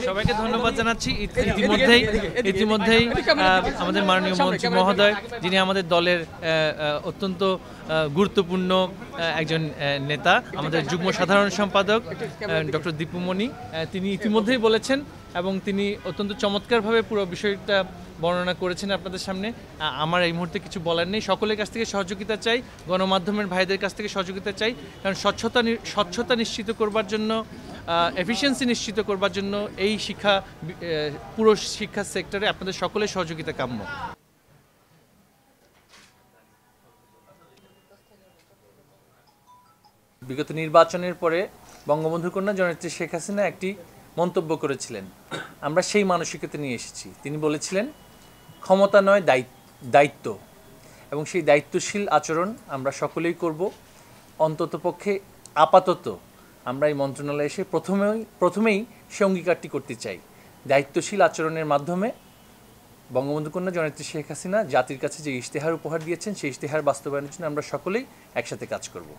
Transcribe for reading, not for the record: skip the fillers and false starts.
সবাইকে ধন্যবাদ জানাচ্ছি। ইতিমধ্যেই আমাদের মাননীয় মন্ত্রী মহোদয়, যিনি আমাদের দলের অত্যন্ত গুরুত্বপূর্ণ একজন নেতা, আমাদের যুগ্ম সাধারণ সম্পাদক ডক্টর দীপুমণি, তিনি ইতিমধ্যেই বলেছেন এবং তিনি অত্যন্ত চমৎকারভাবে পুরো বিষয়টা বর্ণনা করেছেন আপনাদের সামনে। আমার এই মুহূর্তে কিছু বলার নেই। সকলের কাছ থেকে সহযোগিতা চাই, গণমাধ্যমের ভাইদের কাছ থেকে সহযোগিতা চাই, কারণ স্বচ্ছতা নিশ্চিত করবার জন্য, এফিসিয়েন্সি নিশ্চিত করবার জন্য এই পুরো শিক্ষা সেক্টরে আপনাদের সকলের সহযোগিতা কাম্য। বিগত নির্বাচনের পরে বঙ্গবন্ধু কন্যা জননেত্রী শেখ হাসিনা একটি মন্তব্য করেছিলেন, আমরা সেই মানসিকতা নিয়ে এসেছি। তিনি বলেছিলেন ক্ষমতা নয় দায়িত্ব, এবং সেই দায়িত্বশীল আচরণ আমরা সকলেই করব। অন্ততপক্ষে আপাতত আমরা এই মন্ত্রণালয়ে এসে প্রথমেই সে অঙ্গীকারটি করতে চাই। দায়িত্বশীল আচরণের মাধ্যমে বঙ্গবন্ধু কন্যা জননেত্রী শেখ হাসিনা জাতির কাছে যে ইশতেহার উপহার দিয়েছেন, সেই ইশতেহার বাস্তবায়নের জন্য আমরা সকলেই একসাথে কাজ করব।